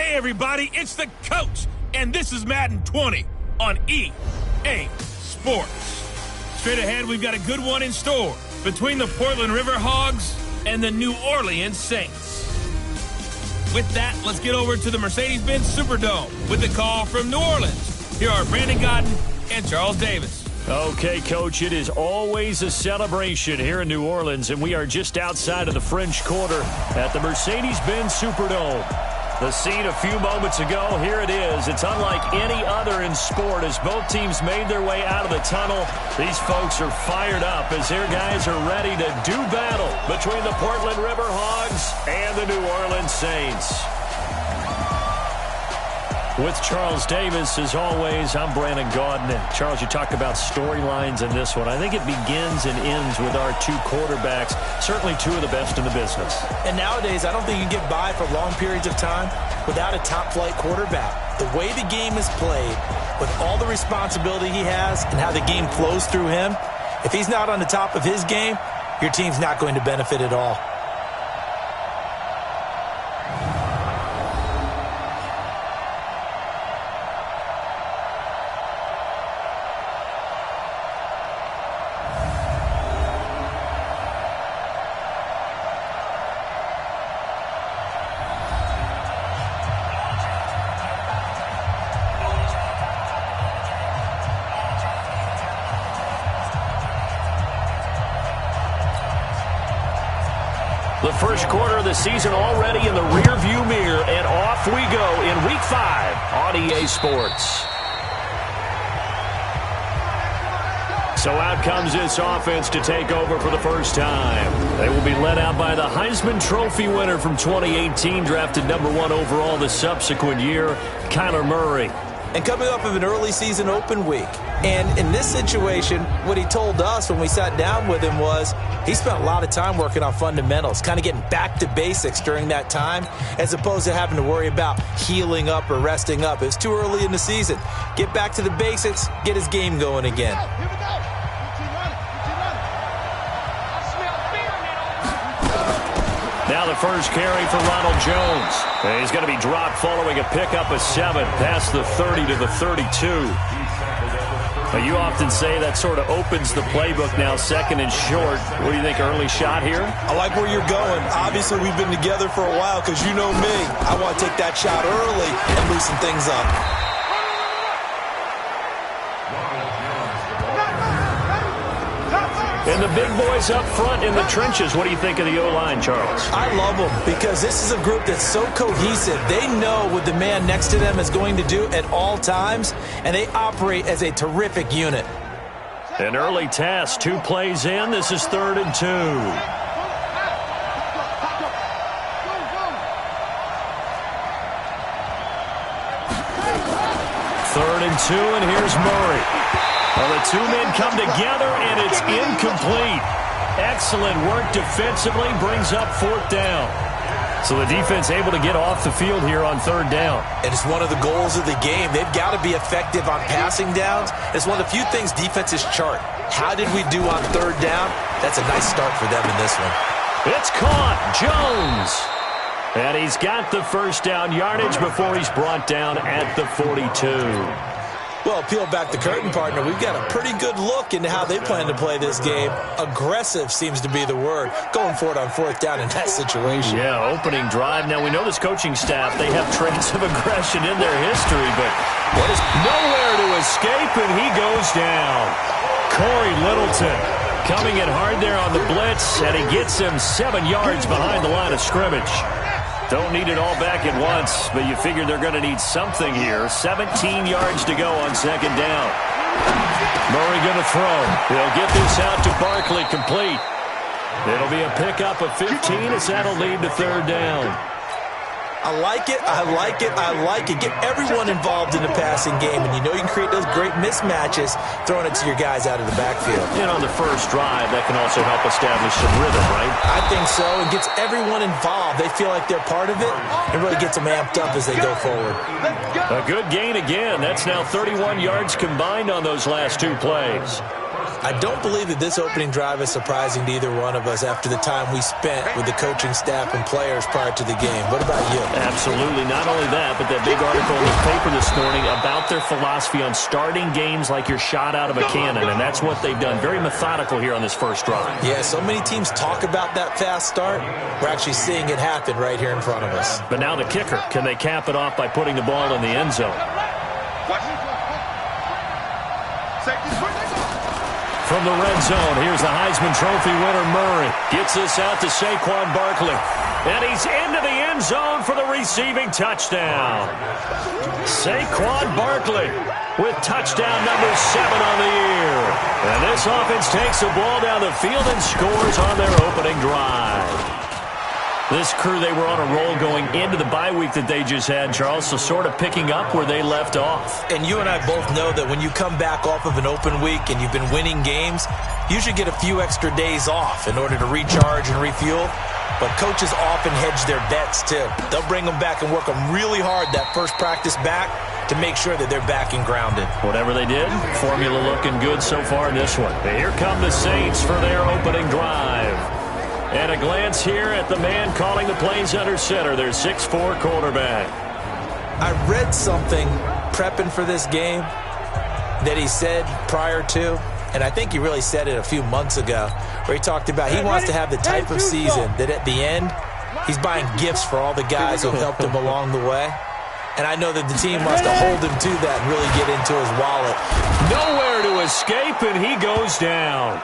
Hey everybody, it's the coach, and this is Madden 20 on EA Sports. Straight ahead, we've got a good one in store between the Portland River Hogs and the New Orleans Saints. With that, let's get over to the Mercedes-Benz Superdome with the call from New Orleans. Here are Brandon Godden and Charles Davis. Okay, Coach, it is always a celebration here in New Orleans, and we are just outside of the French Quarter at the Mercedes-Benz Superdome. The scene a few moments ago, here it is. It's unlike any other in sport as both teams made their way out of the tunnel. These folks are fired up as their guys are ready to do battle between the Portland River Hogs and the New Orleans Saints. With Charles Davis, as always, I'm Brandon Gaudin. Charles, you talked about storylines in this one. I think it begins and ends with our two quarterbacks, certainly two of the best in the business. And nowadays, I don't think you can get by for long periods of time without a top-flight quarterback. The way the game is played, with all the responsibility he has and how the game flows through him, if he's not on the top of his game, your team's not going to benefit at all. The first quarter of the season already in the rearview mirror, and off we go in Week 5 on EA Sports. So out comes this offense to take over for the first time. They will be led out by the Heisman Trophy winner from 2018, drafted #1 overall the subsequent year, Kyler Murray. And coming up of an early season open week. And in this situation, what he told us when we sat down with him was he spent a lot of time working on fundamentals, kind of getting back to basics during that time, as opposed to having to worry about healing up or resting up. It's too early in the season. Get back to the basics, get his game going again. Now the first carry for Ronald Jones. He's going to be dropped following a pickup of 7 past the 30 to the 32. You often say that sort of opens the playbook now, second and short. What do you think, early shot here? I like where you're going. Obviously, we've been together for a while because you know me. I want to take that shot early and loosen things up. And the big boys up front in the trenches. What do you think of the O-line, Charles? I love them because this is a group that's so cohesive. They know what the man next to them is going to do at all times, and they operate as a terrific unit. An early task, 2 plays in. This is 3rd and 2. 3rd and 2, and here's Murray. Well, the two men come together, and it's incomplete. Excellent work defensively, brings up 4th down. So the defense able to get off the field here on 3rd down. And it's one of the goals of the game. They've got to be effective on passing downs. It's one of the few things defenses chart. How did we do on 3rd down? That's a nice start for them in this one. It's caught. Jones. And he's got the first down yardage before he's brought down at the 42. Well, peel back the curtain, partner. We've got a pretty good look into how they plan to play this game. Aggressive seems to be the word. Going for it on 4th down in that situation. Yeah, opening drive. Now, we know this coaching staff, they have traits of aggression in their history, but what is nowhere to escape, and he goes down. Corey Littleton coming in hard there on the blitz, and he gets him 7 yards behind the line of scrimmage. Don't need it all back at once, but you figure they're going to need something here. 17 yards to go on 2nd down. Murray going to throw. He'll get this out to Barkley, complete. It'll be a pickup of 15 as that'll lead to 3rd down. I like it, I like it, I like it. Get everyone involved in the passing game, and you know you can create those great mismatches throwing it to your guys out of the backfield. And on the first drive, that can also help establish some rhythm, right? I think so. It gets everyone involved. They feel like they're part of it, and really gets them amped up as they go forward. A good gain again. That's now 31 yards combined on those last 2 plays. I don't believe that this opening drive is surprising to either one of us after the time we spent with the coaching staff and players prior to the game. What about you? Absolutely. Not only that, but that big article in the paper this morning about their philosophy on starting games like you're shot out of a cannon, and that's what they've done. Very methodical here on this first drive. Yeah, so many teams talk about that fast start. We're actually seeing it happen right here in front of us. But now the kicker. Can they cap it off by putting the ball in the end zone? From the red zone, here's the Heisman Trophy winner, Murray. Gets this out to Saquon Barkley. And he's into the end zone for the receiving touchdown. Saquon Barkley with touchdown number 7 on the year. And this offense takes the ball down the field and scores on their opening drive. This crew, they were on a roll going into the bye week that they just had, Charles, so sort of picking up where they left off. And you and I both know that when you come back off of an open week and you've been winning games, you should get a few extra days off in order to recharge and refuel. But coaches often hedge their bets, too. They'll bring them back and work them really hard that first practice back to make sure that they're back and grounded. Whatever they did, formula looking good so far in this one. Here come the Saints for their opening drive. And a glance here at the man calling the plays under center, their 6'4" quarterback. I read something prepping for this game that he said prior to, and I think he really said it a few months ago, where he talked about he wants to have the type of season that at the end, he's buying gifts for all the guys who have helped him along the way. And I know that the team wants to hold him to that and really get into his wallet. Nowhere to escape, and he goes down.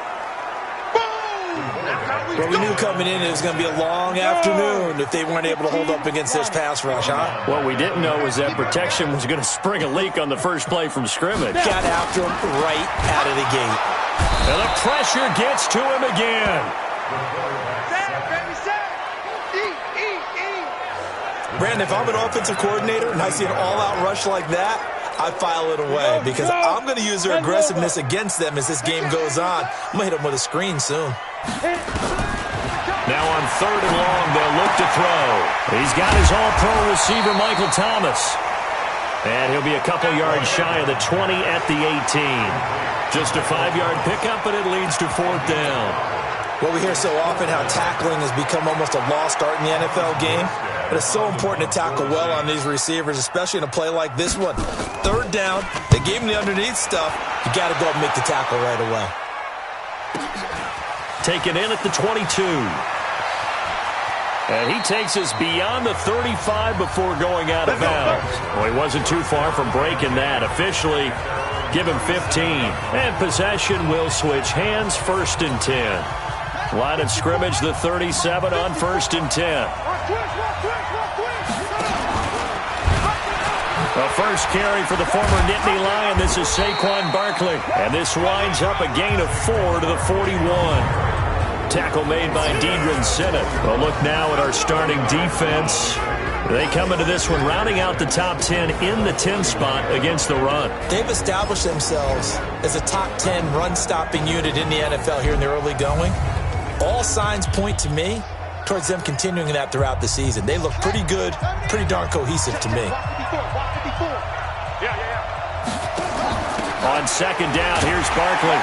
Well, we knew coming in it was going to be a long afternoon if they weren't able to hold up against this pass rush, huh? What we didn't know was that protection was going to spring a leak on the first play from scrimmage. Got after him right out of the gate. And the pressure gets to him again. Brandon, if I'm an offensive coordinator and I see an all-out rush like that, I file it away because I'm going to use their aggressiveness against them as this game goes on. I'm going to hit them with a screen soon. Now on 3rd and long, they'll look to throw. He's got his all-pro receiver, Michael Thomas. And he'll be a couple yards shy of the 20 at the 18. Just a 5-yard pickup, and it leads to 4th down. Well, we hear so often how tackling has become almost a lost art in the NFL game. But it's so important to tackle well on these receivers, especially in a play like this one. 3rd down, they gave him the underneath stuff. You got to go up and make the tackle right away. Taken in at the 22. And he takes us beyond the 35 before going out of bounds. Well, he wasn't too far from breaking that. Officially, give him 15. And possession will switch hands, 1st and 10. Line of scrimmage, the 37 on 1st and 10. A first carry for the former Nittany Lion. This is Saquon Barkley. And this winds up a gain of 4 to the 41. Tackle made by Deidre Sinnott. Well, look now at our starting defense. They come into this one rounding out the top 10 in the 10 spot against the run. They've established themselves as a top 10 run-stopping unit in the NFL here in the early going. All signs point to me towards them continuing that throughout the season. They look pretty good, pretty darn cohesive to me. On 2nd down, here's Barkley.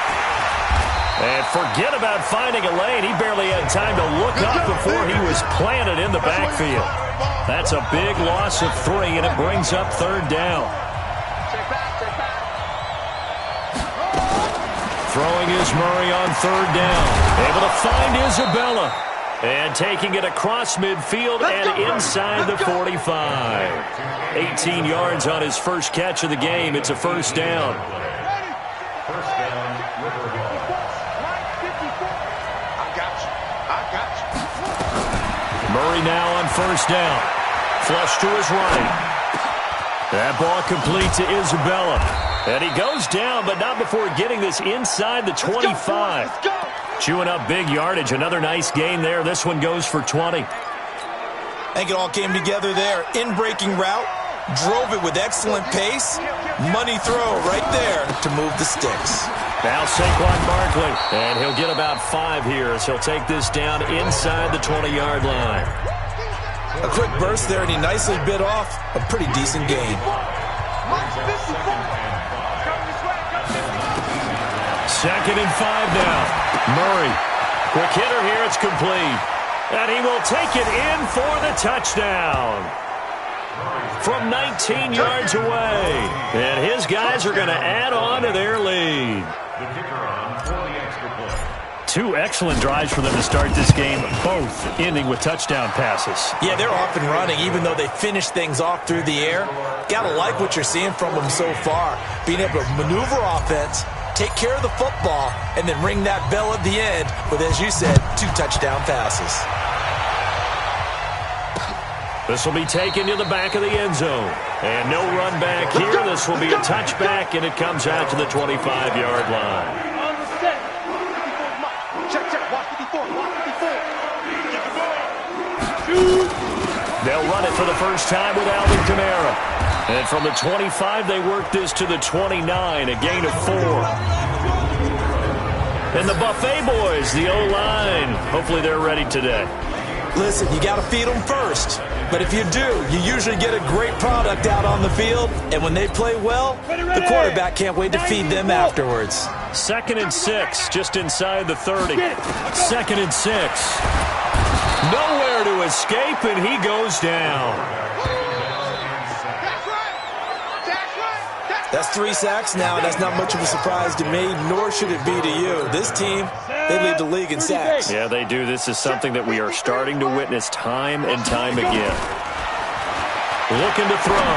And forget about finding a lane. He barely had time to look up before he was planted in the backfield. That's a big loss of 3, and it brings up 3rd down. Throwing is Murray on 3rd down. Able to find Isabella. And taking it across midfield and inside the 45. 18 yards on his first catch of the game. It's a 1st down. Murray now on 1st down. Flush to his right. That ball complete to Isabella. And he goes down, but not before getting this inside the 25. Chewing up big yardage. Another nice gain there. This one goes for 20. I think it all came together there. In-breaking route. Drove it with excellent pace. Money throw right there to move the sticks. Now Saquon Barkley. And he'll get about 5 here as he'll take this down inside the 20-yard line. A quick burst there, and he nicely bit off a pretty decent gain. 2nd and 5 now. Murray. Quick hitter here. It's complete. And he will take it in for the touchdown. from 19 yards away. And his guys are going to add on to their lead. Two excellent drives for them to start this game, both ending with touchdown passes. Yeah, they're off and running, even though they finish things off through the air. Gotta like what you're seeing from them so far. Being able to maneuver offense, take care of the football, and then ring that bell at the end with, as you said, 2 touchdown passes. This will be taken to the back of the end zone. And no run back here. This will be a touchback, and it comes out to the 25-yard line. They'll run it for the first time with Alvin Kamara. And from the 25, they work this to the 29, a gain of 4. And the Buffet boys, the O-line, hopefully they're ready today. Listen, you got to feed them first. But if you do, you usually get a great product out on the field. And when they play well, the quarterback can't wait to feed them afterwards. 2nd and 6, just inside the 30. 2nd and 6. Nowhere to escape, and he goes down. That's 3 sacks now. That's not much of a surprise to me, nor should it be to you. This team, they lead the league in sacks. Yeah, they do. This is something that we are starting to witness time and time again. Looking to throw.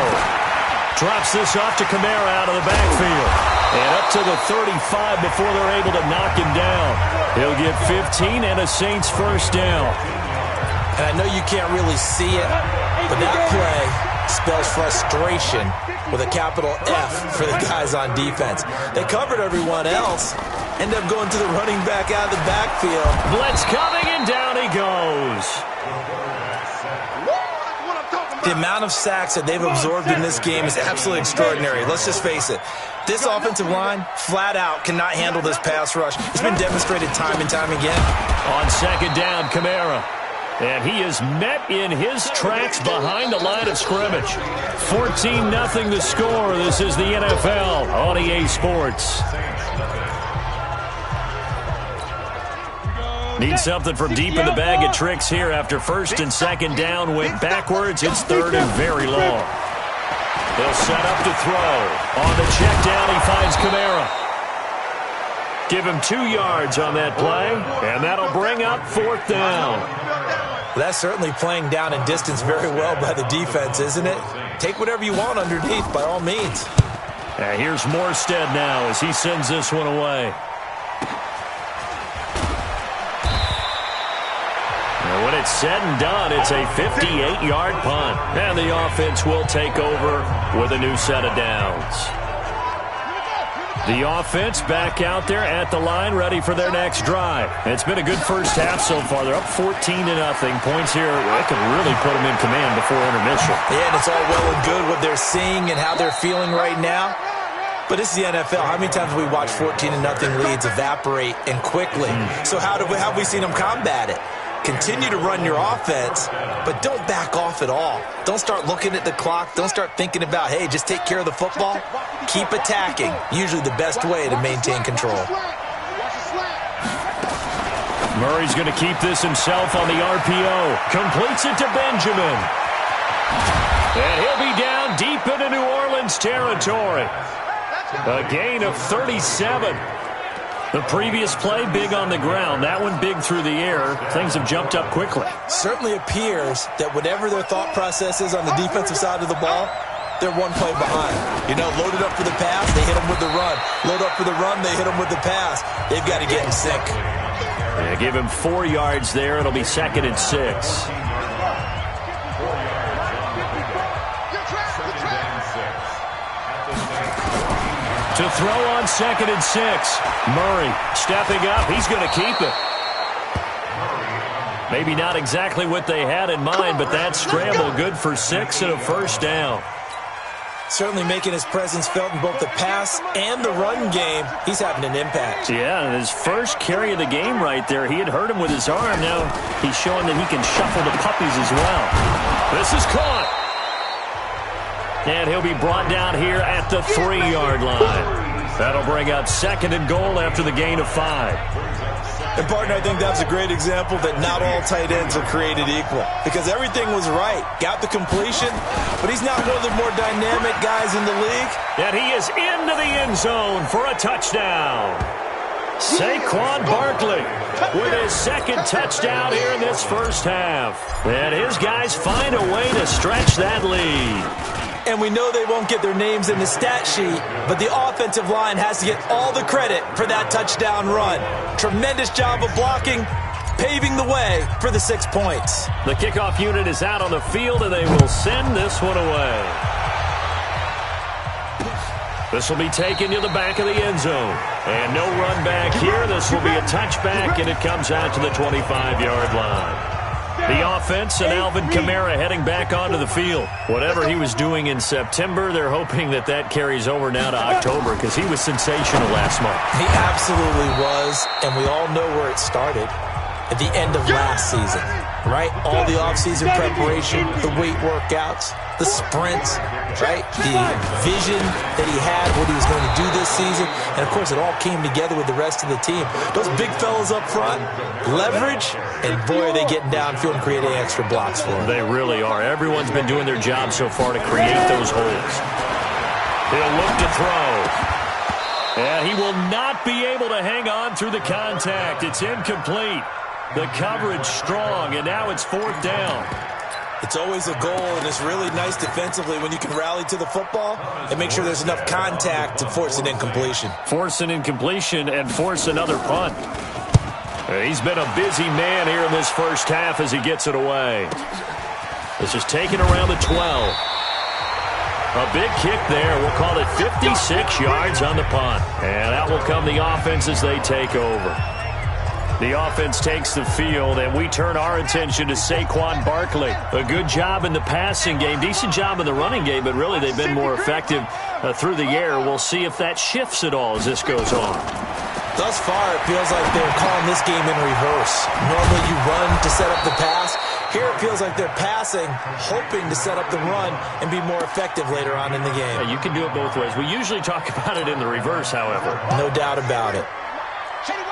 Drops this off to Kamara out of the backfield. And up to the 35 before they're able to knock him down. He'll get 15 and a Saints first down. And I know you can't really see it, but that play spells frustration with a capital F for the guys on defense. They covered everyone else, end up going to the running back out of the backfield. Blitz coming, and down he goes. The amount of sacks that they've absorbed in this game is absolutely extraordinary. Let's just face it. This offensive line, flat out, cannot handle this pass rush. It's been demonstrated time and time again. On 2nd down, Kamara. And he is met in his tracks behind the line of scrimmage. 14-0 the score. This is the NFL on EA Sports. Need something from deep in the bag of tricks here after 1st and 2nd down. Went backwards. It's 3rd and very long. They'll set up to throw. On the check down, he finds Kamara. Give him 2 yards on that play, and that'll bring up 4th down. Well, that's certainly playing down and distance very well by the defense, isn't it? Take whatever you want underneath, by all means. And here's Morstead now as he sends this one away. And when it's said and done, it's a 58-yard punt. And the offense will take over with a new set of downs. The offense back out there at the line, ready for their next drive. It's been a good first half so far. They're up 14-0. Points here, they can really put them in command before intermission. Yeah, and it's all well and good what they're seeing and how they're feeling right now. But this is the NFL. How many times have we watched 14-0 leads evaporate and quickly? So how have we seen them combat it? Continue to run your offense, but don't back off at all. Don't start looking at the clock. Don't start thinking about, hey, just take care of the football. Keep attacking. Usually the best way to maintain control. Murray's going to keep this himself on the RPO. Completes it to Benjamin. And he'll be down deep into New Orleans territory. A gain of 37. The previous play, big on the ground. That one big through the air. Things have jumped up quickly. Certainly appears that whatever their thought process is on the defensive side of the ball, they're one play behind. You know, loaded up for the pass, they hit them with the run. Load up for the run, they hit them with the pass. They've got to get in sync. Yeah, give him 4 yards there. It'll be 2nd and 6. To throw on 2nd and 6. Murray stepping up. He's going to keep it. Maybe not exactly what they had in mind, but that scramble good for 6 and a first down. Certainly making his presence felt in both the pass and the run game. He's having an impact. Yeah, and his first carry of the game right there. He had hurt him with his arm. Now he's showing that he can shuffle the puppies as well. This is caught. And he'll be brought down here at the 3-yard line. That'll bring up 2nd and goal after the gain of 5. And, partner, I think that's a great example that not all tight ends are created equal because everything was right. Got the completion, but he's not one of the more dynamic guys in the league. And he is into the end zone for a touchdown. Saquon Barkley with his second touchdown here in this first half. And his guys find a way to stretch that lead. And we know they won't get their names in the stat sheet, but the offensive line has to get all the credit for that touchdown run. Tremendous job of blocking, paving the way for the 6 points. The kickoff unit is out on the field, and they will send this one away. This will be taken to the back of the end zone. And no run back here. This will be a touchback, and it comes out to the 25-yard line. The offense and Alvin Kamara heading back onto the field. Whatever he was doing in September, they're hoping that that carries over now to October because he was sensational last month. He absolutely was, and we all know where it started. At the end of last season, right? All the offseason preparation, the weight workouts, the sprints, right? The vision that he had, what he was going to do this season. And, of course, it all came together with the rest of the team. Those big fellas up front, leverage, and, boy, are they getting downfield and creating extra blocks for him. They really are. Everyone's been doing their job so far to create those holes. He'll look to throw. And he will not be able to hang on through the contact. It's incomplete. The coverage strong, and now it's 4th down. It's always a goal, and it's really nice defensively when you can rally to the football and make sure there's enough contact to force an incompletion. Force an incompletion and force another punt. He's been a busy man here in this first half as he gets it away. This is taken around the 12. A big kick there. We'll call it 56 yards on the punt. And out will come the offense as they take over. The offense takes the field, and we turn our attention to Saquon Barkley. A good job in the passing game, decent job in the running game, but really they've been more effective through the air. We'll see if that shifts at all as this goes on. Thus far, it feels like they're calling this game in reverse. Normally you run to set up the pass. Here it feels like they're passing, hoping to set up the run and be more effective later on in the game. Yeah, you can do it both ways. We usually talk about it in the reverse, however. No doubt about it.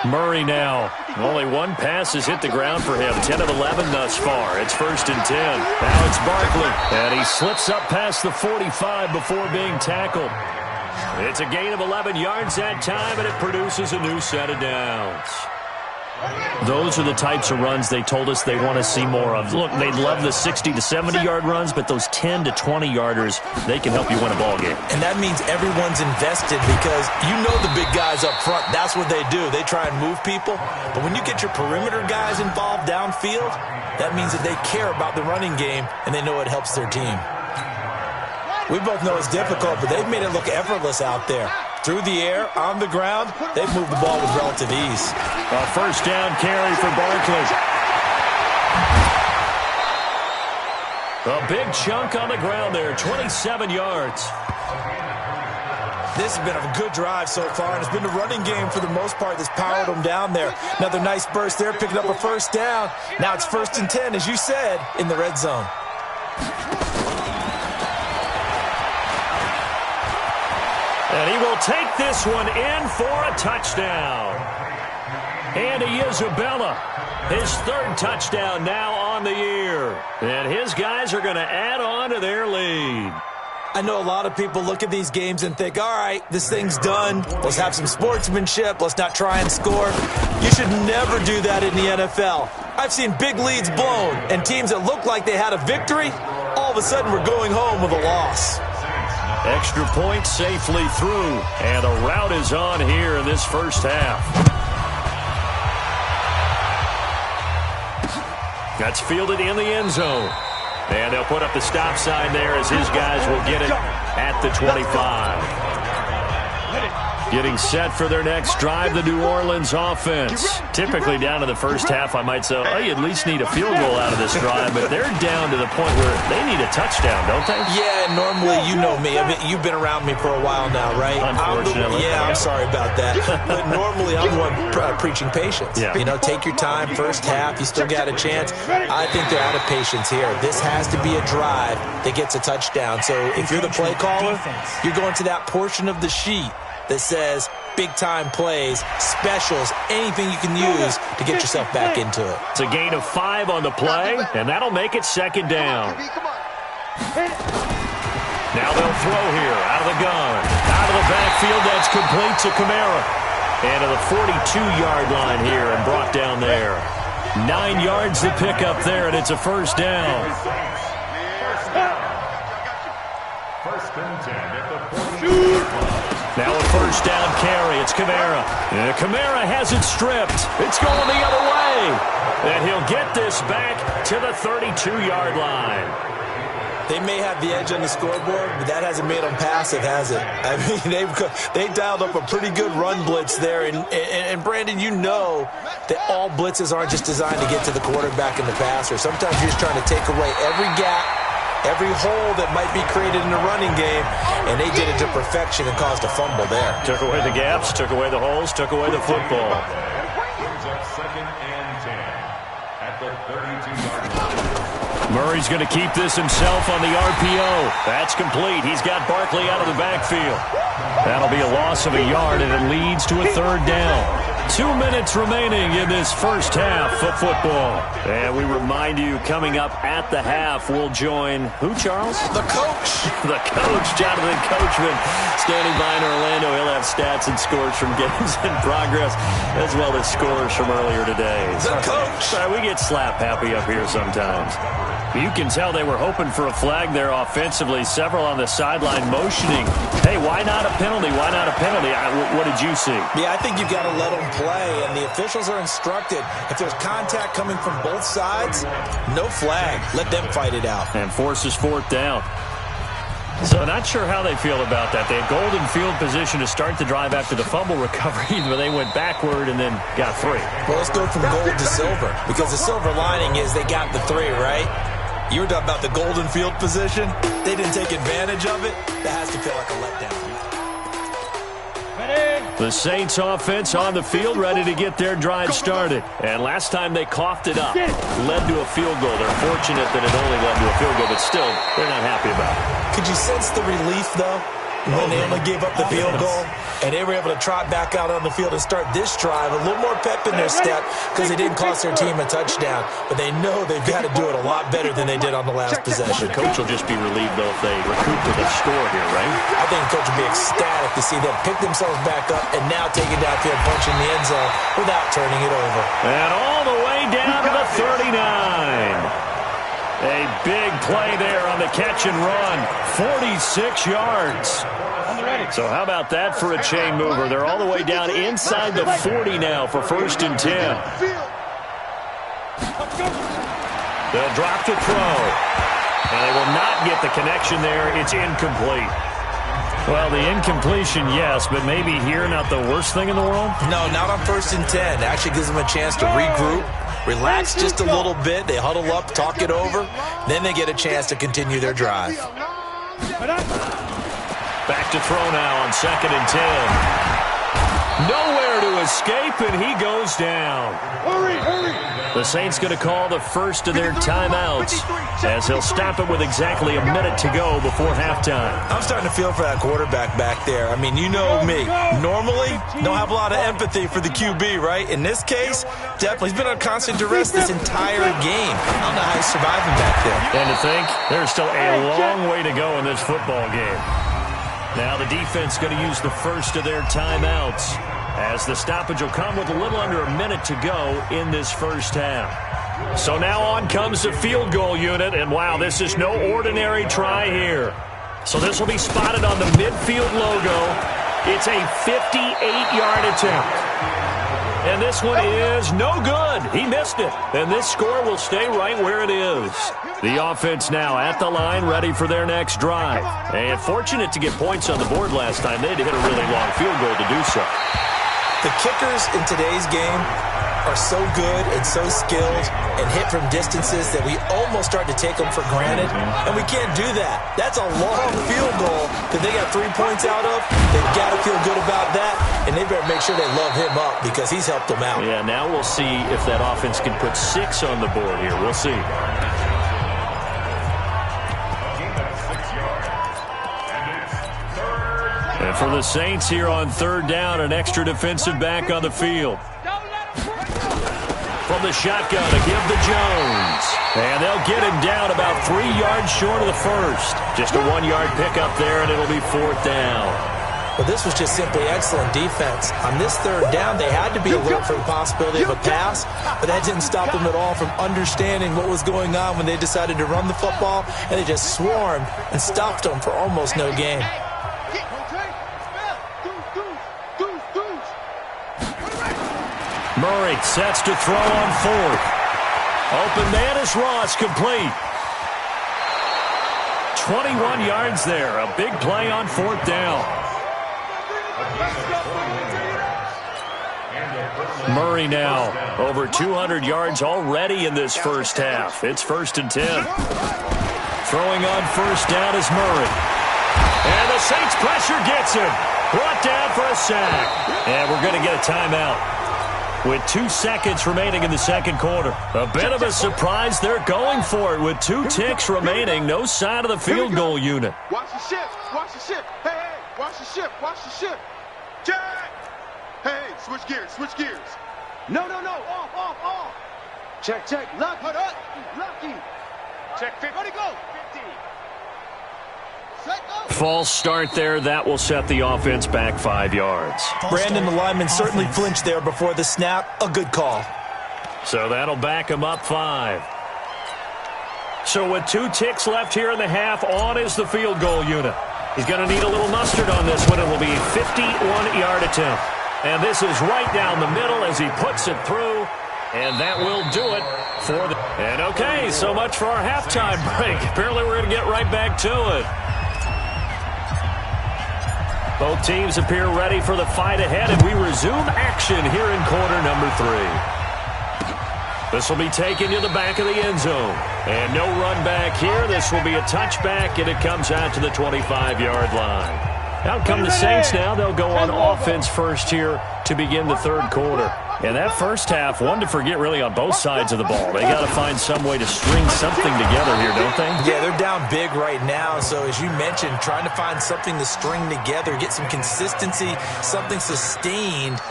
Murray now. Only one pass has hit the ground for him. 10 of 11 thus far. It's 1st and 10. Now it's Barkley. And he slips up past the 45 before being tackled. It's a gain of 11 yards that time, and it produces a new set of downs. Those are the types of runs they told us they want to see more of. Look, they love the 60 to 70-yard runs, but those 10 to 20-yarders, they can help you win a ball game. And that means everyone's invested because you know the big guys up front, that's what they do. They try and move people. But when you get your perimeter guys involved downfield, that means that they care about the running game and they know it helps their team. We both know it's difficult, but they've made it look effortless out there. Through the air, on the ground, they've moved the ball with relative ease. A first down carry for Barkley. A big chunk on the ground there, 27 yards. This has been a good drive so far, and it's been the running game for the most part that's powered them down there. Another nice burst there, picking up a first down. Now it's 1st and 10, as you said, in the red zone. And he will take this one in for a touchdown. Andy Isabella, his 3rd touchdown now on the year. And his guys are going to add on to their lead. I know a lot of people look at these games and think, all right, this thing's done. Let's have some sportsmanship. Let's not try and score. You should never do that in the NFL. I've seen big leads blown, and teams that looked like they had a victory, all of a sudden we're going home with a loss. Extra point safely through, and the route is on here in this first half. That's fielded in the end zone. And they'll put up the stop sign there as his guys will get it at the 25. Getting set for their next drive, the New Orleans offense. Typically down in the first half, I might say, oh, you at least need a field goal out of this drive, but they're down to the point where they need a touchdown, don't they? Yeah, normally, you know me. I mean, you've been around me for a while now, right? Unfortunately. I'm sorry about that. But normally, I'm the one preaching patience. Yeah. You know, take your time, first half, you still got a chance. I think they're out of patience here. This has to be a drive that gets a touchdown. So if you're the play caller, you're going to that portion of the sheet that says big-time plays, specials, anything you can use to get yourself back into it. It's a gain of 5 on the play, and that'll make it second down. Now they'll throw here out of the gun. Out of the backfield, that's complete to Kamara. And to the 42-yard line here and brought down there. 9 yards to pick up there, and it's a first down. First and 10 at the 40. Now a first down carry. It's Kamara. And Kamara has it stripped. It's going the other way. And he'll get this back to the 32-yard line. They may have the edge on the scoreboard, but that hasn't made them passive, has it? I mean, they dialed up a pretty good run blitz there. And Brandon, you know that all blitzes aren't just designed to get to the quarterback and the passer. Sometimes you're just trying to take away every gap, every hole that might be created in the running game, and they did it to perfection and caused a fumble there. Took away the gaps, took away the holes, took away the football. Brings up second and 10 at the 32-yard line. Murray's going to keep this himself on the RPO. That's complete. He's got Barkley out of the backfield. That'll be a loss of a yard, and it leads to a third down. 2 minutes remaining in this first half of football. And we remind you, coming up at the half, we'll join who, Charles? The coach. The coach, Jonathan Coachman, standing by in Orlando. He'll have stats and scores from games in progress, as well as scores from earlier today. The coach. Sorry, we get slap happy up here sometimes. You can tell they were hoping for a flag there offensively. Several on the sideline motioning. Hey, why not a penalty? Why not a penalty? What did you see? Yeah, I think you've got to let them play, and the officials are instructed. If there's contact coming from both sides, no flag. Let them fight it out. And forces fourth down. So not sure how they feel about that. They had golden field position to start the drive after the fumble recovery, but they went backward and then got 3. Well, let's go from gold to silver, because the silver lining is they got the 3, right? You were talking about the golden field position. They didn't take advantage of it. That has to feel like a letdown. The Saints offense on the field, ready to get their drive started. And last time they coughed it up, led to a field goal. They're fortunate that it only led to a field goal, but still, they're not happy about it. Could you sense the relief, though, when they only gave up the field goal? And they were able to trot back out on the field and start this drive. A little more pep in their step because they didn't cost their team a touchdown. But they know they've got to do it a lot better than they did on the last possession. The coach will just be relieved, though, if they recoup with a score here, right? I think the coach will be ecstatic to see them pick themselves back up and now take it downfield, punch in the end zone without turning it over. And all the way down to the 39. A big play there on the catch and run. 46 yards. So how about that for a chain mover? They're all the way down inside the 40 now for first and 10. They'll drop the throw. And they will not get the connection there. It's incomplete. Well, the incompletion, yes, but maybe here not the worst thing in the world? No, not on first and 10. It actually gives them a chance to regroup, relax just a little bit. They huddle up, talk it over. Then they get a chance to continue their drive. Back to throw now on second and 10. Nowhere to escape, and he goes down. The Saints going to call the first of their timeouts as he'll stop it with exactly a minute to go before halftime. I'm starting to feel for that quarterback back there. I mean, you know me. Normally, don't have a lot of empathy for the QB, right? In this case, definitely. He's been on constant duress this entire game. I don't know how he's surviving back there. And to think, there's still a long way to go in this football game. Now the defense going to use the first of their timeouts as the stoppage will come with a little under a minute to go in this first half. So now on comes the field goal unit, and wow, this is no ordinary try here. So this will be spotted on the midfield logo. It's a 58-yard attempt. And this one is no good. He missed it. And this score will stay right where it is. The offense now at the line, ready for their next drive. And fortunate to get points on the board last time. They had to hit a really long field goal to do so. The kickers in today's game are so good and so skilled and hit from distances that we almost start to take them for granted. And we can't do that. That's a long field goal that they got 3 points out of. They've got to feel good about that, and they better make sure they love him up because he's helped them out. Yeah, now we'll see if that offense can put 6 on the board here. We'll see. And For the Saints here on third down, an extra defensive back on the field. From the shotgun to give to Jones. And they'll get him down about 3 yards short of the first. Just a 1-yard pickup there, and it'll be fourth down. Well, this was just simply excellent defense. On this third down, they had to be alert for the possibility of a pass, but that didn't stop them at all from understanding what was going on when they decided to run the football, and they just swarmed and stopped them for almost no gain. Murray sets to throw on fourth. Open man is Ross, complete. 21 yards there. A big play on fourth down. Murray now over 200 yards already in this first half. It's 1st and 10. Throwing on first down is Murray. And the Saints pressure gets him. Brought down for a sack. And we're going to get a timeout with 2 seconds remaining in the second quarter. A bit of a surprise. They're going for it with 2 ticks remaining. No sign of the field goal unit. Watch the ship. Watch the ship. Hey, hey. Watch the ship. Watch the ship. Jack. Hey, switch gears. Switch gears. No. Off. Check. Lucky. Lucky. Check 50. Ready, go. 50. False start there. That will set the offense back 5 yards. Brandon, the lineman, certainly flinched there before the snap. A good call. So that'll back him up 5. So with 2 ticks left here in the half, on is the field goal unit. He's going to need a little mustard on this one. It will be a 51-yard attempt. And this is right down the middle as he puts it through. And that will do it for the... And okay, so much for our halftime break. Apparently we're going to get right back to it. Both teams appear ready for the fight ahead, and we resume action here in quarter number 3. This will be taken to the back of the end zone. And no run back here. This will be a touchback, and it comes out to the 25-yard line. Out come the Saints now. They'll go on offense first here to begin the third quarter. And that first half, one to forget really on both sides of the ball. They got to find some way to string something together here, don't they? Yeah, they're down big right now. So as you mentioned, trying to find something to string together, get some consistency, something sustained,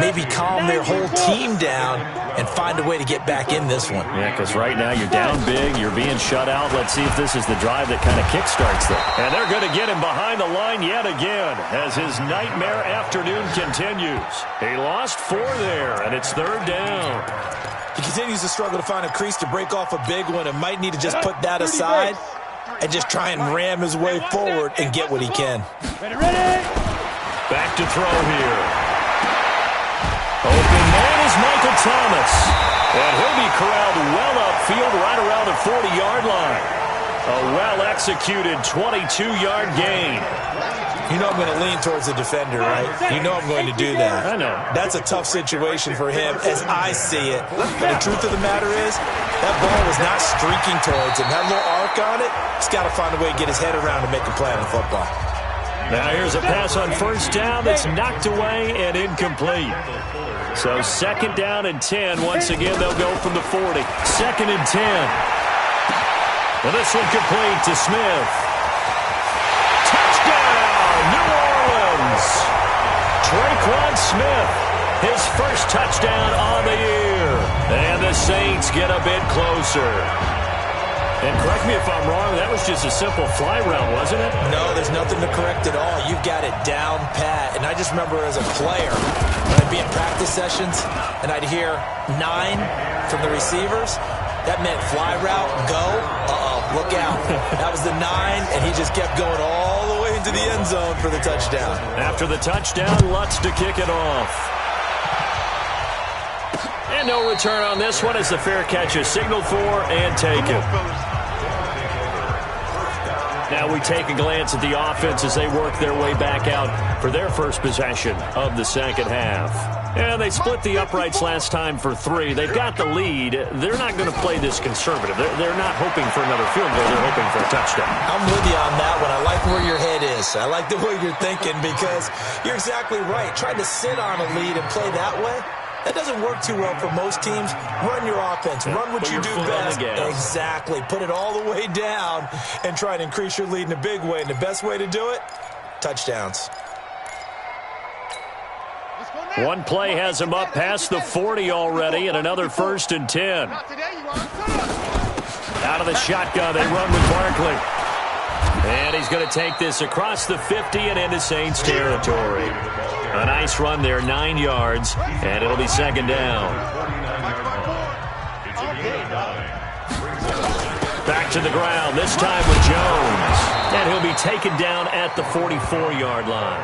maybe calm their whole team down and find a way to get back in this one. Yeah, because right now you're down big, you're being shut out. Let's see if this is the drive that kind of kickstarts them. And they're going to get him behind the line yet again as his nightmare afternoon continues. He lost 4 there. And it's third down. He continues to struggle to find a crease to break off a big one and might need to just put that aside and just try and ram his way forward and get what he can. Ready. Back to throw here. Open man is Michael Thomas. And he'll be corralled well upfield right around the 40-yard line. A well-executed 22-yard gain. You know I'm going to lean towards the defender, right? You know I'm going to do that. I know. That's a tough situation for him as I see it. But the truth of the matter is, that ball was not streaking towards him. That little arc on it, he's got to find a way to get his head around and make a play on the football. Now here's a pass on first down that's knocked away and incomplete. So second down and 10. Once again, they'll go from the 40. Second and 10. And this one complete to Smith. New Orleans. Traquan Smith, his first touchdown on the year. And the Saints get a bit closer. And correct me if I'm wrong, that was just a simple fly route, wasn't it? No, there's nothing to correct at all. You've got it down pat. And I just remember as a player, when I'd be in practice sessions and I'd hear 9 from the receivers, that meant fly route, go, look out. That was the 9, and he just kept going all the way into the end zone for the touchdown. After the touchdown, Lutz to kick it off. And no return on this one as the fair catch is signaled for and taken. Now we take a glance at the offense as they work their way back out for their first possession of the second half. And they split the uprights last time for 3. They've got the lead. They're not going to play this conservative. They're not hoping for another field goal. They're hoping for a touchdown. I'm with you on that one. I like where your head is. I like the way you're thinking because you're exactly right. Trying to sit on a lead and play that way, that doesn't work too well for most teams. Run your offense. Run what you do best. Exactly. Put it all the way down and try and increase your lead in a big way. And the best way to do it, touchdowns. One play has him up past the 40 already, and another 1st and 10. Out of the shotgun, they run with Barkley. And he's going to take this across the 50 and into Saints territory. A nice run there, 9 yards, and it'll be 2nd down. Back to the ground, this time with Jones. And he'll be taken down at the 44-yard line.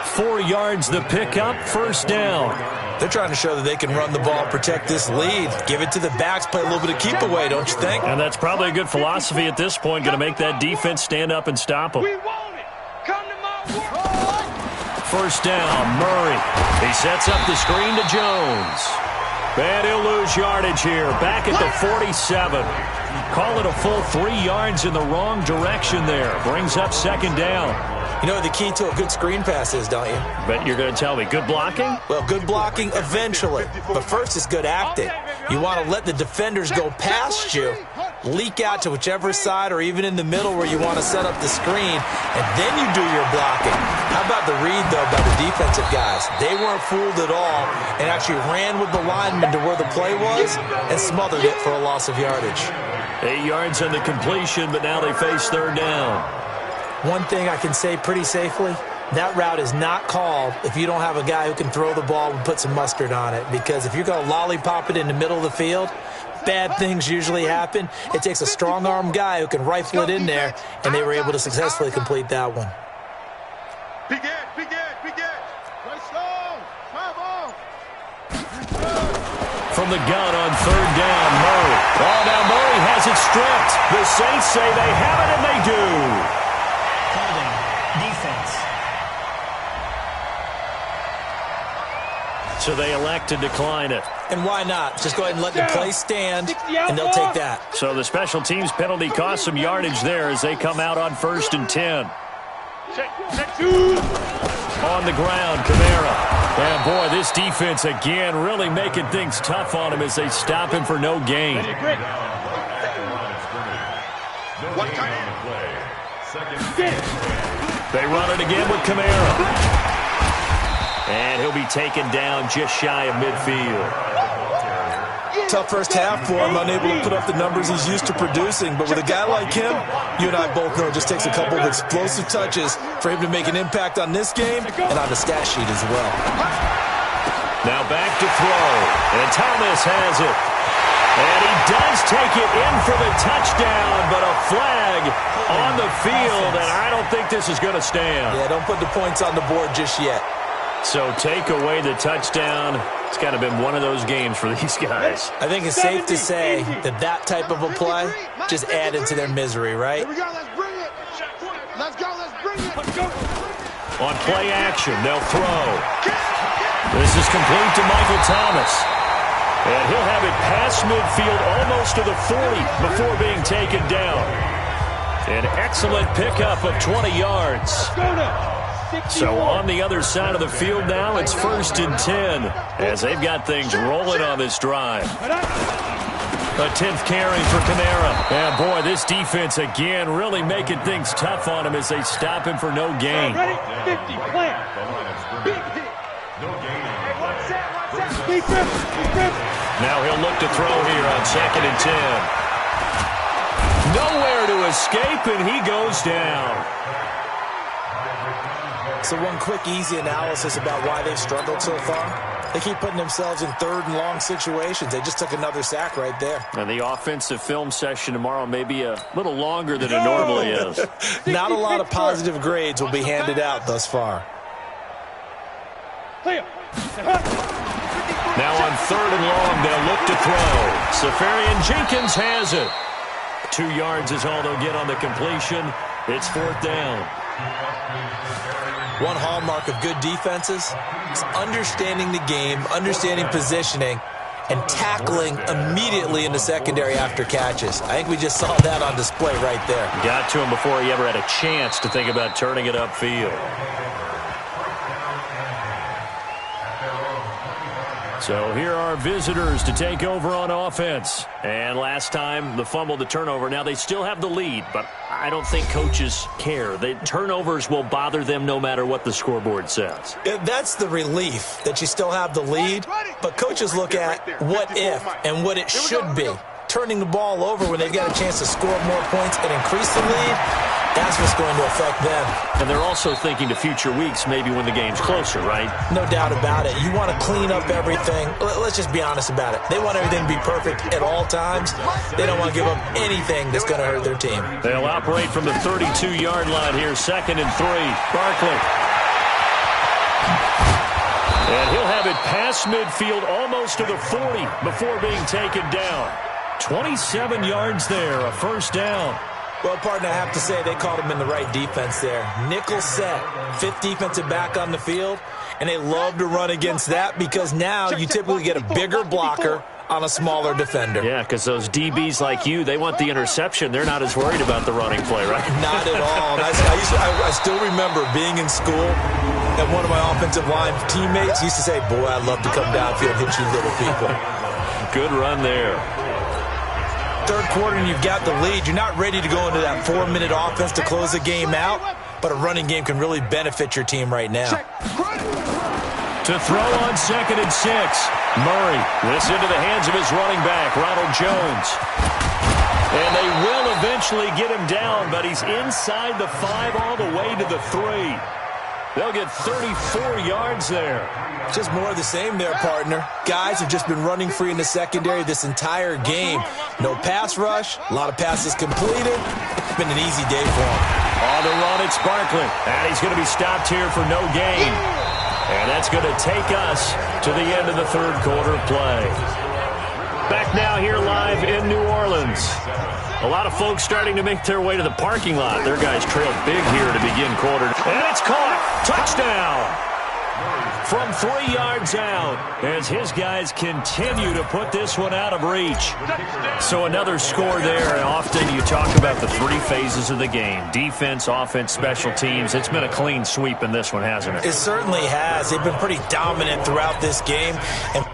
4 yards the pickup, 1st down. They're trying to show that they can run the ball, protect this lead. Give it to the backs, play a little bit of keep away, don't you think? And that's probably a good philosophy at this point, going to make that defense stand up and stop them. We want it. Come to my work. 1st down, Murray. He sets up the screen to Jones. And he'll lose yardage here, back at the 47. Call it a full 3 yards in the wrong direction there. Brings up 2nd down. You know what the key to a good screen pass is, don't you? Bet you're going to tell me. Good blocking? Well, good blocking eventually. But first is good acting. You want to let the defenders go past you, leak out to whichever side or even in the middle where you want to set up the screen, and then you do your blocking. How about the read, though, by the defensive guys? They weren't fooled at all and actually ran with the lineman to where the play was and smothered it for a loss of yardage. 8 yards on the completion, but now they face 3rd down. One thing I can say pretty safely, that route is not called if you don't have a guy who can throw the ball and put some mustard on it. Because if you're going to lollipop it in the middle of the field, bad things usually happen. It takes a strong-arm guy who can rifle it in there, and they were able to successfully complete that one. Big edge, big edge, big edge. Right strong. Travel. From the gun on 3rd down, Murray. Oh, now Murray has it stripped. The Saints say they have it, and they do. So they elect to decline it. And why not? Just go ahead and let the play stand, and they'll take that. So the special teams penalty cost some yardage there as they come out on 1st and 10. On the ground, Kamara. And boy, this defense again really making things tough on him as they stop him for no gain. They run it again with Kamara. And he'll be taken down just shy of midfield. Tough first half for him, unable to put up the numbers he's used to producing. But with a guy like him, you and I both know it just takes a couple of explosive touches for him to make an impact on this game and on the stat sheet as well. Now back to throw. And Thomas has it. And he does take it in for the touchdown, but a flag on the field, and I don't think this is going to stand. Yeah, don't put the points on the board just yet. So take away the touchdown. It's kind of been one of those games for these guys. I think it's safe to say that that type of a play just added to their misery, right? Here we go. Let's bring it. Let's go. Let's bring it. Let's go. On play action, they'll throw. This is complete to Michael Thomas. And he'll have it past midfield almost to the 40 before being taken down. An excellent pickup of 20 yards. So on the other side of the field now, it's 1st and 10 as they've got things rolling on this drive. A 10th carry for Kamara. And boy, this defense again really making things tough on him as they stop him for no gain. Ready? 50. Plant. Big hit. No gain. Now he'll look to throw here on 2nd and 10. Nowhere to escape, and he goes down. So one quick, easy analysis about why they've struggled so far. They keep putting themselves in 3rd and long situations. They just took another sack right there. And the offensive film session tomorrow may be a little longer than it normally is. Not a lot of positive grades will be handed out thus far. Now on 3rd and long, they'll look to throw. Safarian Jenkins has it. 2 yards is all they'll get on the completion. It's 4th down. One hallmark of good defenses is understanding the game, understanding positioning, and tackling immediately in the secondary after catches. I think we just saw that on display right there. Got to him before he ever had a chance to think about turning it upfield. So here are visitors to take over on offense. And last time, the fumble, the turnover. Now they still have the lead, but I don't think coaches care. The turnovers will bother them no matter what the scoreboard says. That's the relief that you still have the lead, but coaches look at what if and what it should be. Turning the ball over when they've got a chance to score more points and increase the lead, that's what's going to affect them. And they're also thinking to future weeks, maybe when the game's closer, right? No doubt about it. You want to clean up everything. Let's just be honest about it. They want everything to be perfect at all times. They don't want to give up anything that's going to hurt their team. They'll operate from the 32-yard line here, 2nd and 3. Barkley. And he'll have it past midfield, almost to the 40 before being taken down. 27 yards there, a first down. Well, partner, I have to say they called him in the right defense there. Nickel set, 5th defensive back on the field, and they love to run against that because now you typically get a bigger blocker on a smaller defender. Yeah, because those DBs like you, they want the interception. They're not as worried about the running play, right? Not at all. I still remember being in school, and one of my offensive line teammates used to say, boy, I'd love to come downfield and hit you little people. Good run there. Third quarter and you've got the lead. You're not ready to go into that 4-minute offense to close the game out, but a running game can really benefit your team right now. To throw on 2nd and 6. Murray, this into the hands of his running back, Ronald Jones. And they will eventually get him down, but he's inside the 5 all the way to the 3. They'll get 34 yards there. Just more of the same there, partner. Guys have just been running free in the secondary this entire game. No pass rush, a lot of passes completed. It's been an easy day for him. On the run, it's Barkley. And he's going to be stopped here for no gain. And that's going to take us to the end of the third quarter play. Back now here live in New Orleans. A lot of folks starting to make their way to the parking lot. Their guys trailed big here to begin quarter. And it's caught. Touchdown. From 3 yards out as his guys continue to put this one out of reach. So another score there, and often you talk about the 3 phases of the game. Defense, offense, special teams. It's been a clean sweep in this one, hasn't it? It certainly has. They've been pretty dominant throughout this game. And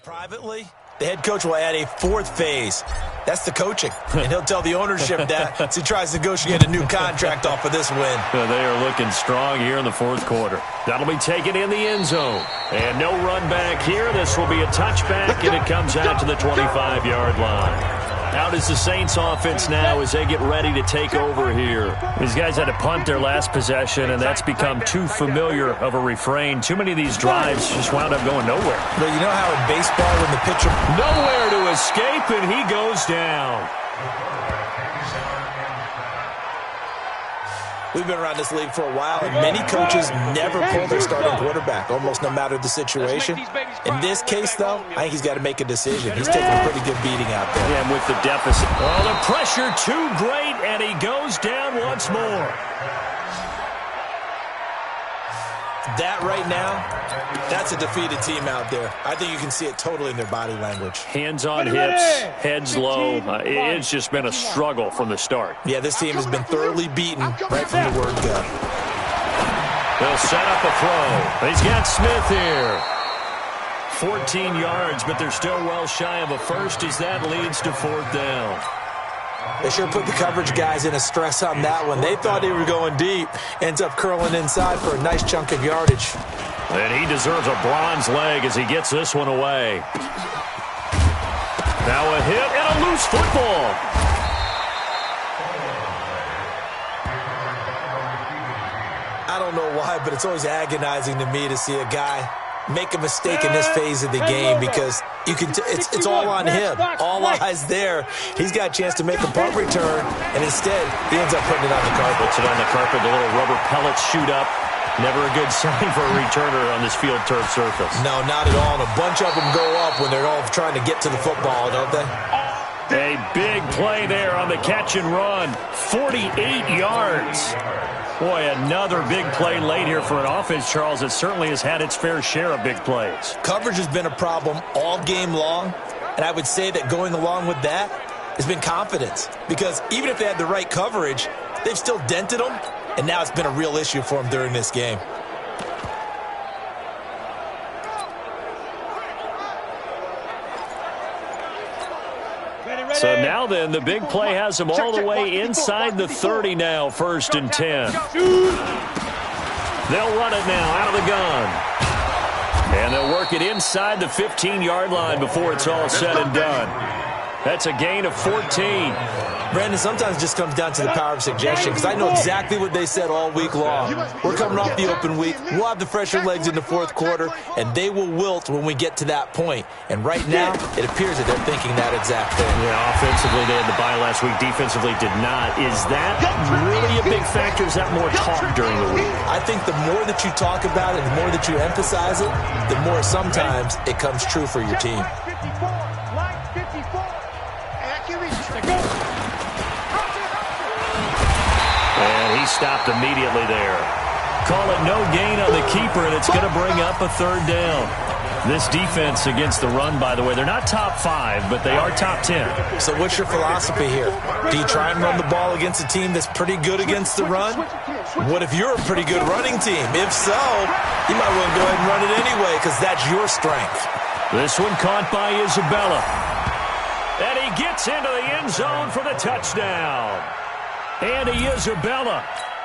privately, the head coach will add a 4th phase. That's the coaching. And he'll tell the ownership that as he tries to negotiate a new contract off of this win. They are looking strong here in the fourth quarter. That'll be taken in the end zone. And no run back here. This will be a touchback, and it comes out to the 25-yard line. Out is the Saints offense now as they get ready to take over here. These guys had to punt their last possession, and that's become too familiar of a refrain. Too many of these drives just wound up going nowhere. But you know how in baseball when the pitcher... Nowhere to escape, and he goes down. We've been around this league for a while, and many coaches never pull their starting quarterback, almost no matter the situation. In this case, though, I think he's got to make a decision. He's taking a pretty good beating out there. Yeah, and with the deficit. Oh, the pressure too great, and he goes down once more. That right now, that's a defeated team out there. I think you can see it totally in their body language. Hands on hips, heads low. It's just been a struggle from the start. Yeah, this team has been thoroughly beaten right from the word go. They'll set up a throw. He's got Smith here. 14 yards, but they're still well shy of a first as that leads to 4th down. They sure put the coverage guys in a stress on that one. They thought they were going deep. Ends up curling inside for a nice chunk of yardage. And he deserves a bronze leg as he gets this one away. Now a hit and a loose football. I don't know why, but it's always agonizing to me to see a guy make a mistake in this phase of the game because you can. It's all on him. All eyes there. He's got a chance to make a punt return, and instead he ends up putting it on the carpet. Puts it on the carpet. The little rubber pellets shoot up. Never a good sign for a returner on this field turf surface. No, not at all. And a bunch of them go up when they're all trying to get to the football, don't they? A big play there on the catch and run. 48 yards. Boy, another big play late here for an offense, Charles, that certainly has had its fair share of big plays. Coverage has been a problem all game long, and I would say that going along with that has been confidence. Because even if they had the right coverage, they've still dented them, and now it's been a real issue for them during this game. So now then, the big play has them all the way inside the 30 now, 1st and 10. They'll run it now out of the gun. And they'll work it inside the 15-yard line before it's all said and done. That's a gain of 14. Brandon, sometimes it just comes down to the power of suggestion because I know exactly what they said all week long. We're coming off the open week. We'll have the fresher legs in the fourth quarter, and they will wilt when we get to that point. And right now, it appears that they're thinking that exact thing. Yeah, offensively, they had the bye last week. Defensively, did not. Is that really a big factor? Is that more talk during the week? I think the more that you talk about it, the more that you emphasize it, the more sometimes it comes true for your team. And he stopped immediately there. Call it no gain on the keeper, and it's going to bring up a 3rd down. This defense against the run, by the way, they're not top 5, but they are top 10. So what's your philosophy here? Do you try and run the ball against a team that's pretty good against the run? What if you're a pretty good running team? If so, you might want to go ahead and run it anyway because that's your strength. This one caught by Isabella. And he gets into the end zone for the touchdown. Andy Isabella,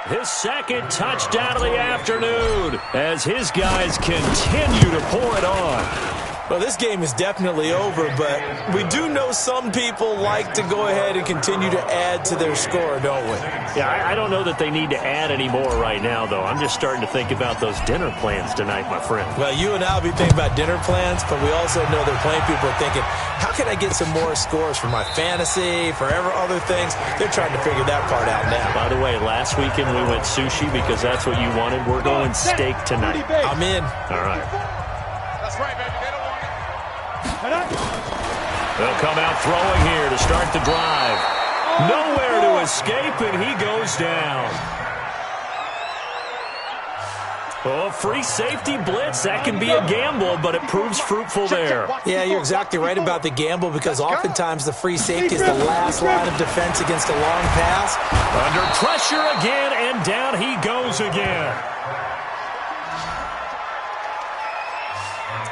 his 2nd touchdown of the afternoon as his guys continue to pour it on. Well, this game is definitely over, but we do know some people like to go ahead and continue to add to their score, don't we? Yeah, I don't know that they need to add any more right now, though. I'm just starting to think about those dinner plans tonight, my friend. Well, you and I will be thinking about dinner plans, but we also know that plenty of people are thinking, how can I get some more scores for my fantasy, for other things? They're trying to figure that part out now. By the way, last weekend we went sushi because that's what you wanted. We're going steak tonight. I'm in. All right. That's right, baby. They don't want it. They'll come out throwing here to start the drive. Nowhere to escape, and he goes down. Oh, free safety blitz. That can be a gamble, but it proves fruitful there. Yeah, you're exactly right about the gamble because oftentimes the free safety is the last line of defense against a long pass. Under pressure again, and down he goes again.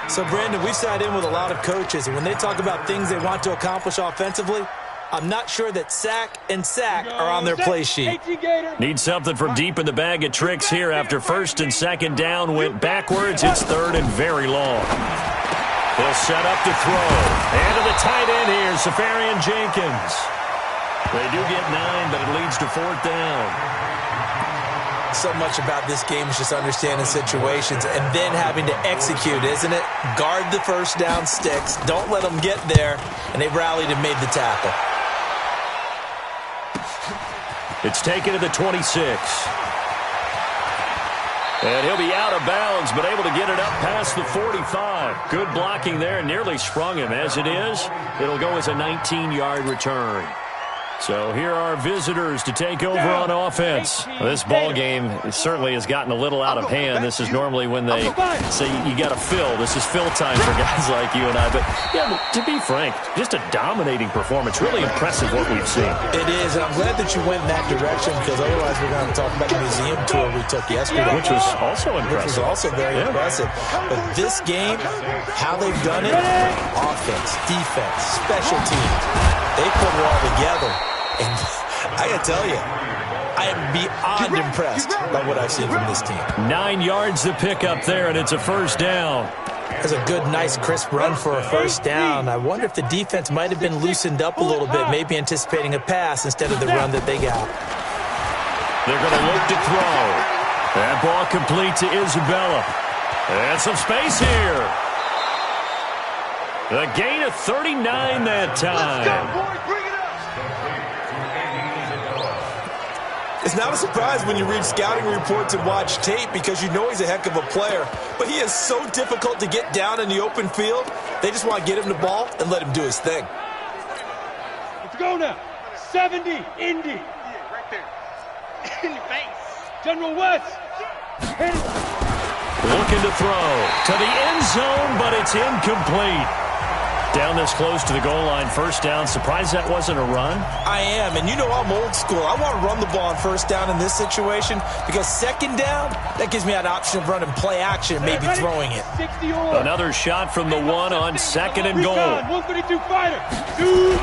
So, Brandon, we've sat in with a lot of coaches, and when they talk about things they want to accomplish offensively, I'm not sure that sack and sack are on their play sheet. Need something from deep in the bag of tricks here after 1st and 2nd down went backwards. It's 3rd and very long. They'll set up to throw. And to the tight end here, Safarian Jenkins. They do get 9, but it leads to 4th down. So much about this game is just understanding situations and then having to execute, isn't it? Guard the first down sticks. Don't let them get there. And they rallied and made the tackle. It's taken to the 26. And he'll be out of bounds, but able to get it up past the 45. Good blocking there. Nearly sprung him. As it is, it'll go as a 19-yard return. So here are visitors to take over on offense. This ball game certainly has gotten a little out of hand. This is normally when they say you got to fill. This is fill time for guys like you and I. But, yeah, to be frank, just a dominating performance. Really impressive what we've seen. It is, and I'm glad that you went in that direction because otherwise we're going to talk about the museum tour we took yesterday. Which was also impressive. Which was also very impressive. But this game, how they've done it, offense, defense, special teams, they put it all together. And I got to tell you, I am beyond impressed by what I've seen from this team. 9 yards to pick up there, and it's a 1st down. That's a good, nice, crisp run for a 1st down. I wonder if the defense might have been loosened up a little bit, maybe anticipating a pass instead of the run that they got. They're going to look to throw. That ball complete to Isabella. And some space here. A gain of 39 that time. Let's go, boys. Bring it up. It's not a surprise when you read scouting reports and watch tape because you know he's a heck of a player. But he is so difficult to get down in the open field. They just want to get him the ball and let him do his thing. Let's go now. 70, Indy. Yeah, right there. In your face. General West. Hit it. Looking to throw to the end zone, but it's incomplete. Down this close to the goal line, first down. Surprised that wasn't a run? I am, and you know I'm old school. I want to run the ball on first down in this situation because second down, that gies me an option of running play action, maybe throwing it. 60 or Another shot from the one on second and goal. 132 fighter. Dude.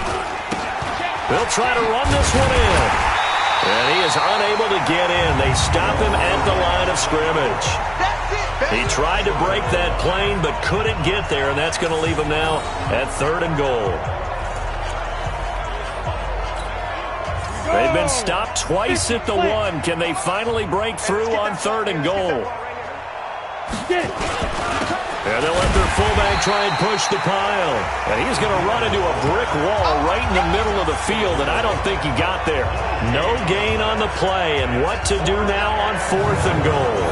They'll try to run this one in. And he is unable to get in. They stop him at the line of scrimmage. That's it, baby. He tried to break that plane but couldn't get there, and that's going to leave him now at third and goal. They've been stopped twice at the one. Can they finally break through on third and goal? And they'll let their fullback try and push the pile. And he's going to run into a brick wall right in the middle of the field, and I don't think he got there. No gain on the play, and what to do now on fourth and goal.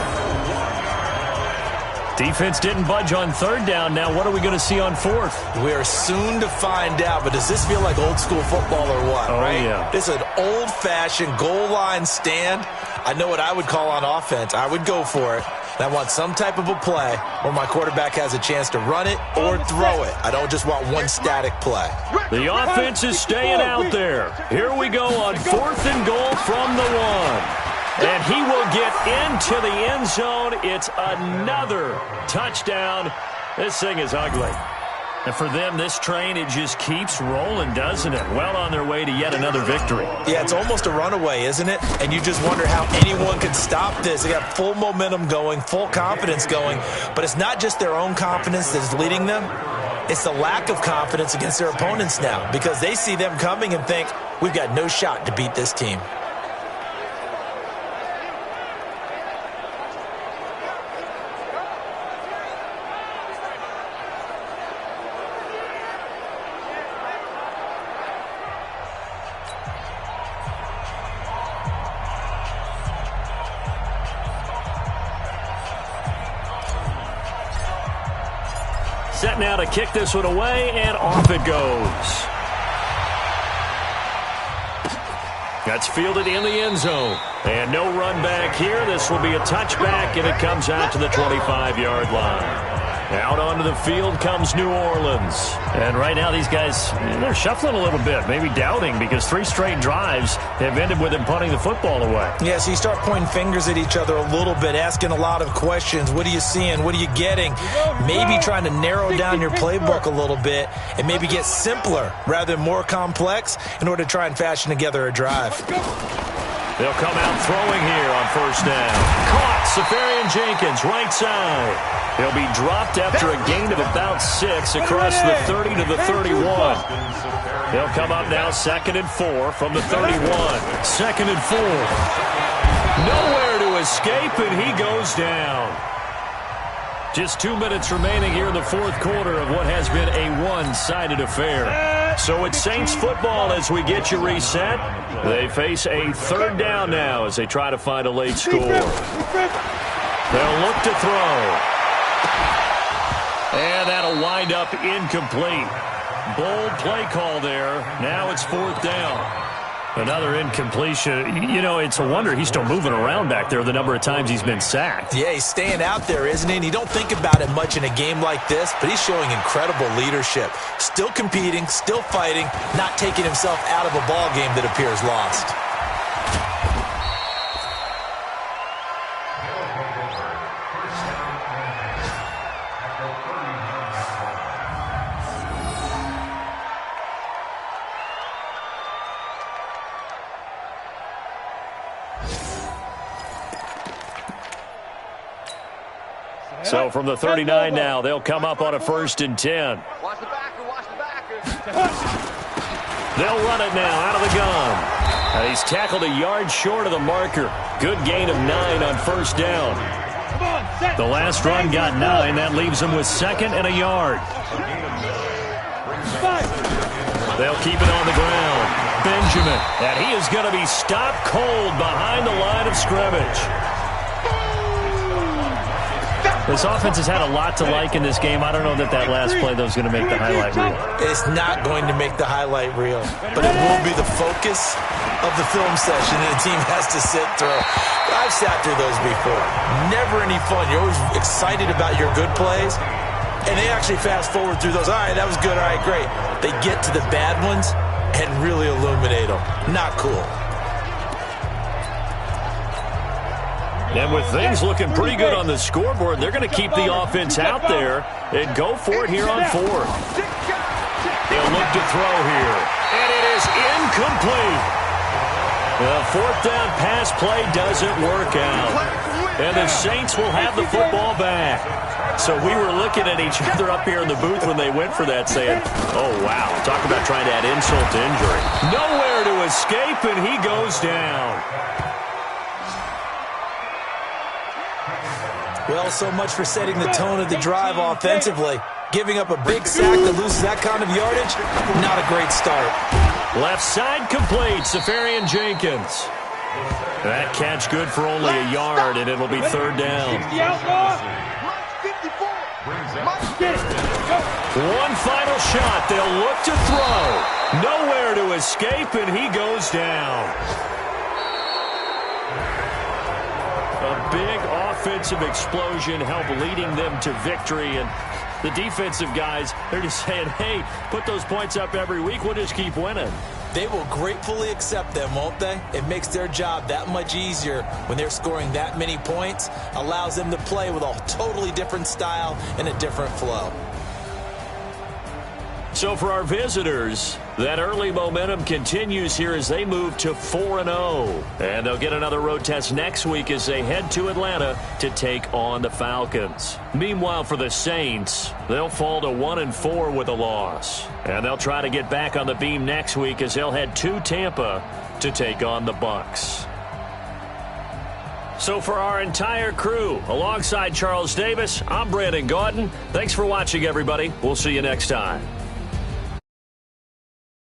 Defense didn't budge on third down. Now what are we going to see on fourth? We are soon to find out, but does this feel like old school football or what, right? Yeah. This is an old-fashioned goal line stand. I know what I would call on offense. I would go for it. I want some type of a play where my quarterback has a chance to run it or throw it. I don't just want one static play. The offense is staying out there. Here we go on fourth and goal from the one. And he will get into the end zone. It's another touchdown. This thing is ugly. And for them, this train, it just keeps rolling, doesn't it? Well on their way to yet another victory. Yeah, it's almost a runaway, isn't it? And you just wonder how anyone could stop this. They got full momentum going, full confidence going. But it's not just their own confidence that's leading them. It's the lack of confidence against their opponents now because they see them coming and think, we've got no shot to beat this team. Set now to kick this one away, and off it goes. That's fielded in the end zone. And no run back here. This will be a touchback, and it comes out to the 25-yard line. Out onto the field comes New Orleans. And right now these guys, they're shuffling a little bit, maybe doubting, because 3 straight drives have ended with them punting the football away. Yeah, so you start pointing fingers at each other a little bit, asking a lot of questions. What are you seeing? What are you getting? Maybe trying to narrow down your playbook a little bit and maybe get simpler rather than more complex in order to try and fashion together a drive. They'll come out throwing here on first down. Caught, Safarian Jenkins, right side. He'll be dropped after a gain of about 6 across the 30 to the 31. They'll come up now 2nd and 4 from the 31. 2nd and 4. Nowhere to escape, and he goes down. Just 2 minutes remaining here in the fourth quarter of what has been a one-sided affair. So it's Saints football as we get you reset. They face a third down now as they try to find a late score. They'll look to throw. And that'll wind up incomplete. Bold play call there. Now it's fourth down. Another incompletion. You know, it's a wonder he's still moving around back there the number of times he's been sacked. Yeah, he's staying out there, isn't he? And you don't think about it much in a game like this, but he's showing incredible leadership. Still competing, still fighting, not taking himself out of a ball game that appears lost. So from the 39 now, they'll come up on a 1st and 10. Watch the backer, watch the backer. They'll run it now out of the gun. And he's tackled a yard short of the marker. Good gain of 9 on first down. Come on, set. The last run got 9. That leaves them with 2nd and a yard. 5. They'll keep it on the ground. Benjamin, and he is going to be stopped cold behind the line of scrimmage. This offense has had a lot to like in this game. I don't know that last play, though, is going to make the highlight reel. It's not going to make the highlight reel, but it will be the focus of the film session that the team has to sit through. I've sat through those before. Never any fun. You're always excited about your good plays, and they actually fast forward through those. All right, that was good. All right, great. They get to the bad ones and really illuminate them. Not cool. And with things looking pretty good on the scoreboard, they're going to keep the offense out there and go for it here on 4th. They'll look to throw here, and it is incomplete. The 4th down pass play doesn't work out, and the Saints will have the football back. So we were looking at each other up here in the booth when they went for that, saying, oh, wow, talk about trying to add insult to injury. Nowhere to escape, and he goes down. Well, so much for setting the tone of the drive offensively. Giving up a big sack that loses that kind of yardage, not a great start. Left side complete, Safarian Jenkins. That catch good for only a yard, and it'll be 3rd down. One final shot. They'll look to throw. Nowhere to escape, and he goes down. A big offensive explosion helped leading them to victory, and the defensive guys, they're just saying, hey, put those points up every week. We'll just keep winning. They will gratefully accept them, won't they? It makes their job that much easier when they're scoring that many points. Allows them to play with a totally different style and a different flow. So for our visitors, that early momentum continues here as they move to 4-0. And they'll get another road test next week as they head to Atlanta to take on the Falcons. Meanwhile, for the Saints, they'll fall to 1-4 with a loss. And they'll try to get back on the beam next week as they'll head to Tampa to take on the Bucs. So for our entire crew, alongside Charles Davis, I'm Brandon Gaudin. Thanks for watching, everybody. We'll see you next time.